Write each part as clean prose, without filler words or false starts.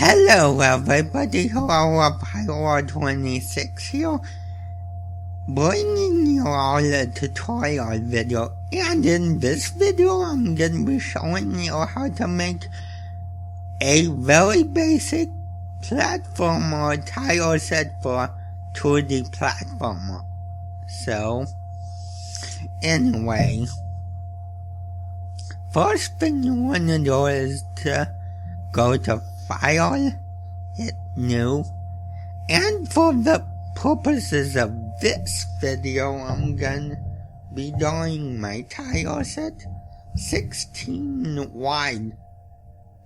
Hello everybody, hello up High 26 here, bringing you all a tutorial video, and in this video I'm going to be showing you how to make a very basic platformer Tileset for 2D platformer. So, anyway, first thing you want to do is to go to File, hit New, and for the purposes of this video, I'm gonna be doing my Tileset 16 wide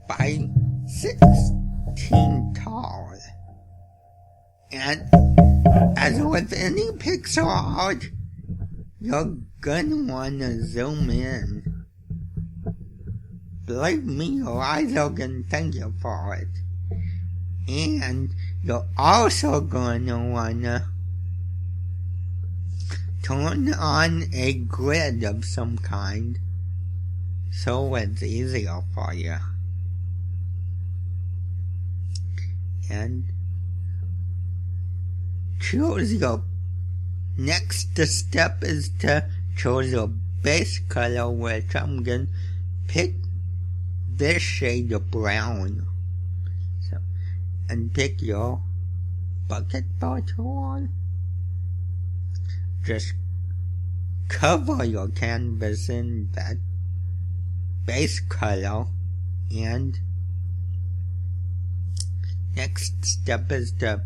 by 16 tall. And as with any pixel art, you're gonna wanna zoom in. Believe me, your eyes are gonna thank you for it. And you're also gonna wanna turn on a grid of some kind so it's easier for you. And choose your next step is to choose your base color, which I'm gonna pick this shade of brown. So, and pick your bucket tool. Just cover your canvas in that base color, and next step is to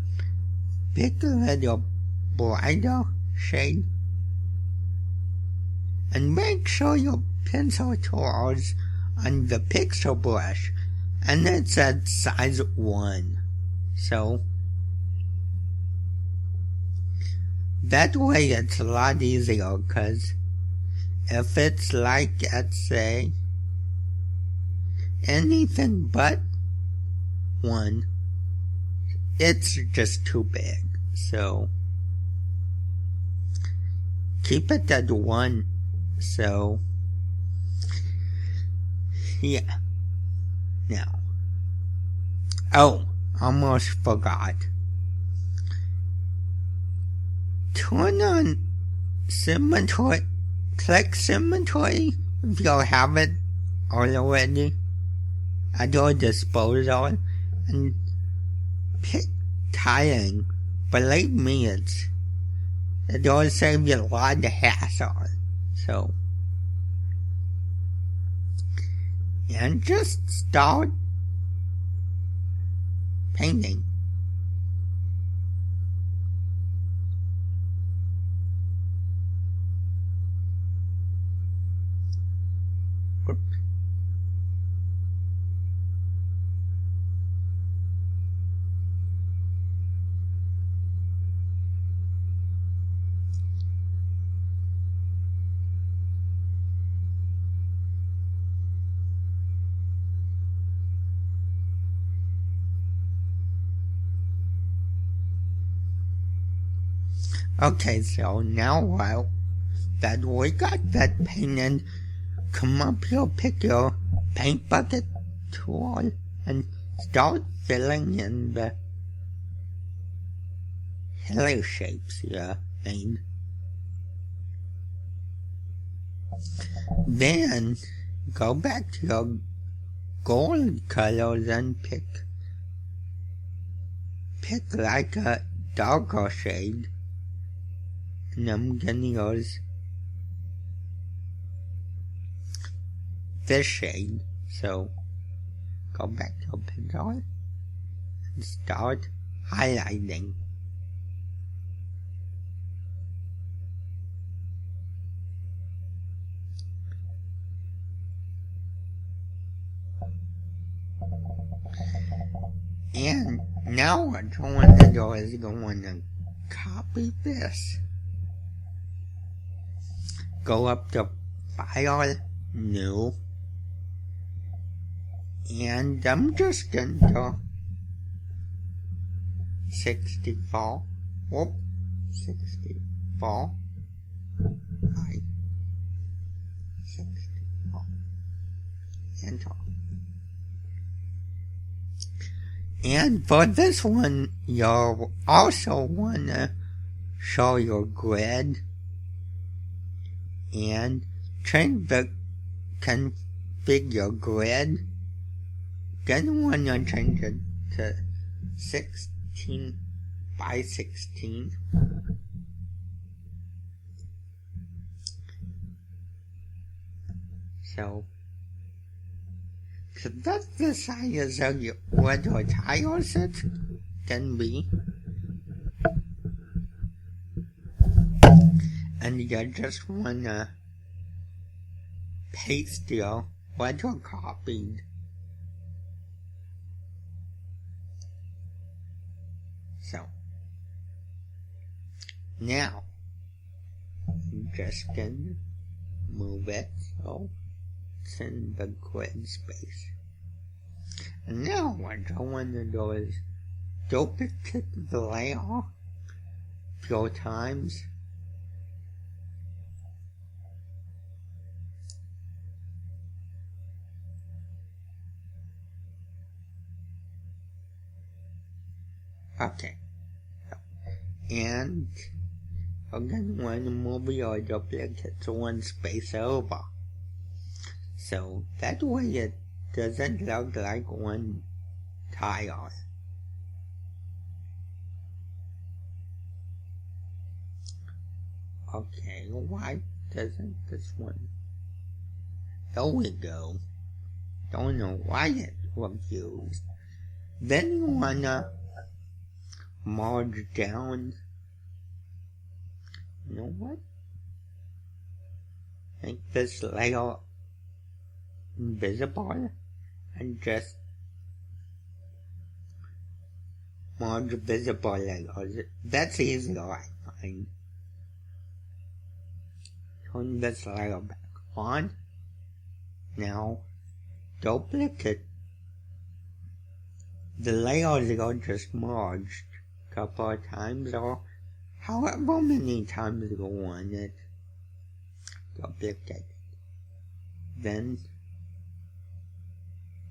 pick a little brighter shade and make sure your pencil tool is on the pixel brush and it's at size 1. So that way it's a lot easier, because if it's like, let's say, anything but 1, it's just too big. So keep it at 1. So yeah. Now, almost forgot. Turn on symmetry. Click symmetry if you have it already at your disposal, and pick tiling. Believe me, it'll save you a lot of hassle. So, and just start painting. Okay, so now that we got that painted, come up here, pick your paint bucket tool and start filling in the hilly shapes you made. Then go back to your gold colors and pick like a darker shade. And I'm gonna use this shade. So go back to your pencil and start highlighting. And now what you want to do is you want to copy this. Go up to File, New, and I'm just going to 64, 64, 64, enter. And for this one, you'll also want to show your grid and change the configure grid. Then want to change it to 16 by 16. So that's the size of what your tileset can be. And you just want to paste what you copied. So now I'm just gonna move it so it's in the grid space. And now what I want to do is duplicate the layer a few times. Okay, and I'm going to want to move your duplicate to one space over. So that way it doesn't look like one tile. Okay, why doesn't this one? There we go. Don't know why it refused. Then you wanna merge down. You know what? Make this layer invisible and just merge visible layers. That's easier, I find. Turn this layer back on. Now duplicate the layers are just merged a couple of times, or however many times you want it. Duplicate it. Then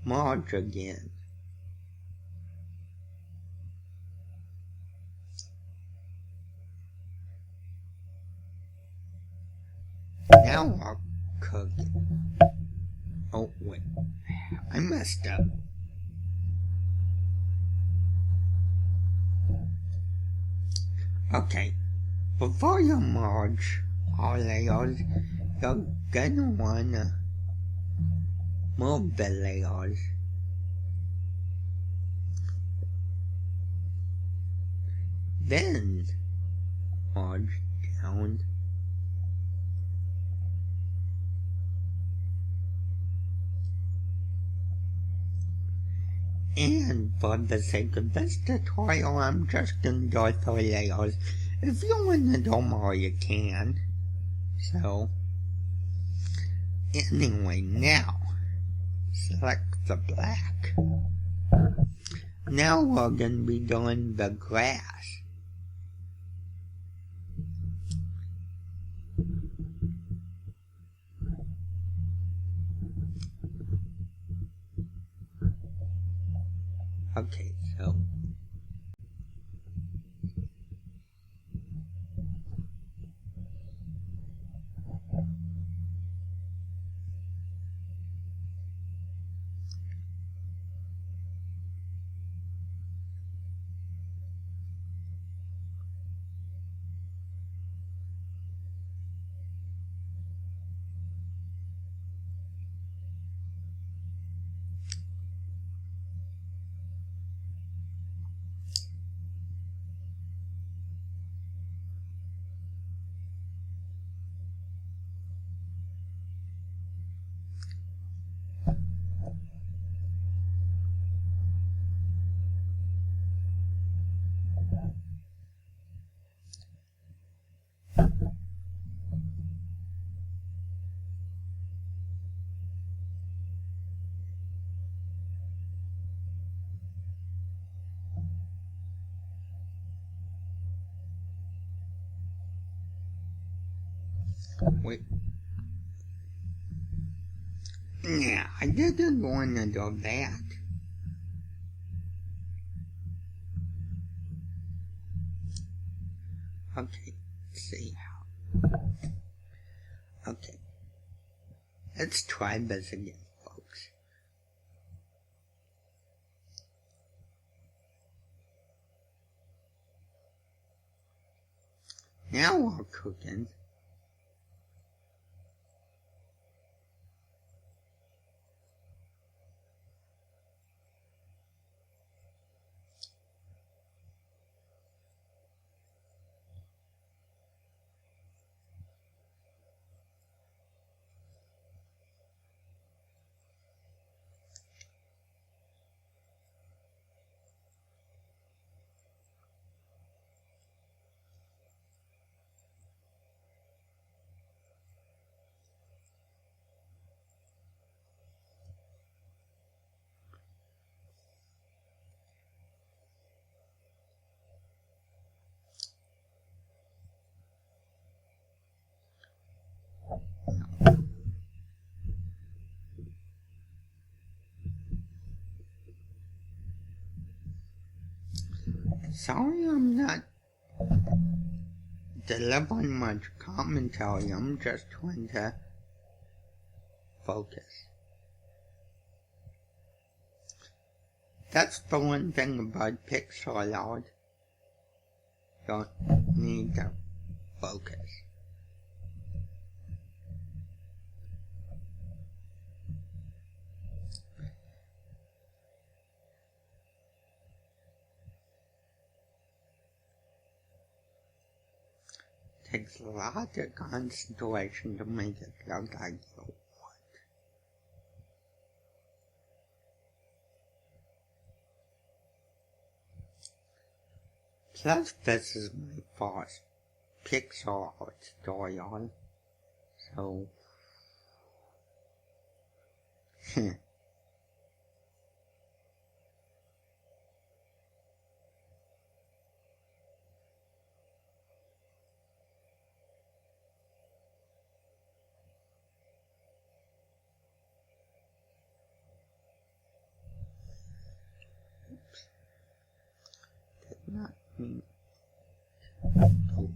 merge again. Now I'll cook it. Oh wait, I messed up. Okay, before you merge all layers, you're gonna wanna move the layers. Then merge down. And for the sake of this tutorial, I'm just gonna go through layers. If you want to do more, you can. So, anyway, now, select the black. Now we're gonna be doing the grass. Okay, so wait. Yeah, I didn't want to do that. Okay, let's see how. Okay, let's try this again, folks. Now we're cooking. Sorry I'm not delivering much commentary, I'm just trying to focus. That's the one thing about pixel art. You need to focus. Takes a lot of concentration to make it look like you would. Plus, this is my first pixel art tutorial, so not me. Oh.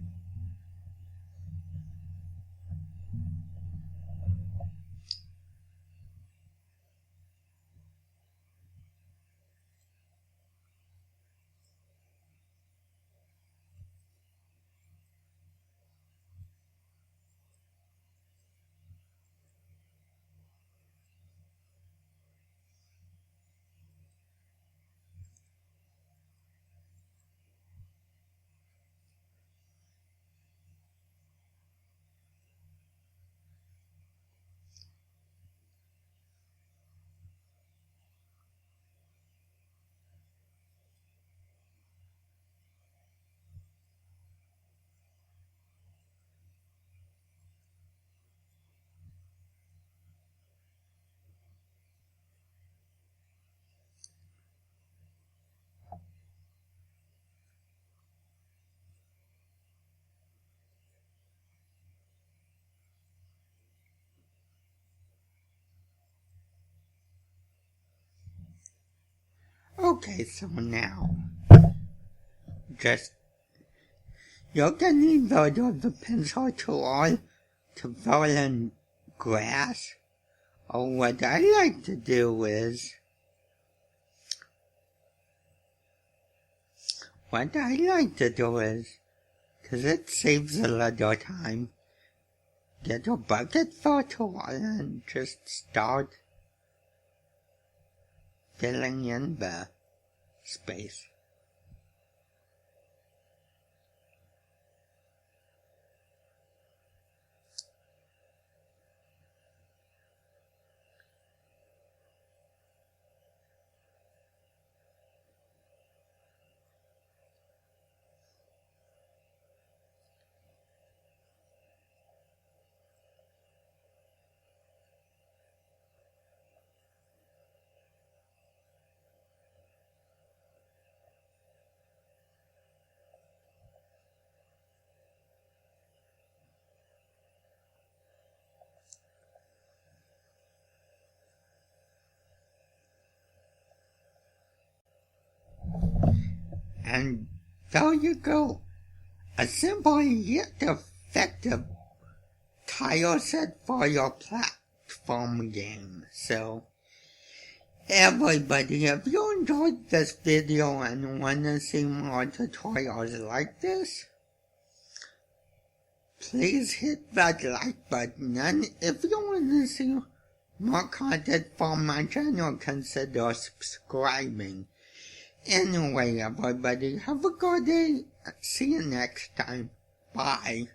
Okay, so now, you're gonna either the pencil tool to fill in grass, or what I like to do is, cause it saves a little time, get a bucket for tool and just start filling in the space. And there you go. a simple yet effective Tileset for your platform game. So, everybody, if you enjoyed this video and want to see more tutorials like this, please hit that like button, and if you want to see more content from my channel, consider subscribing. Anyway, everybody, have a good day. See you next time. Bye.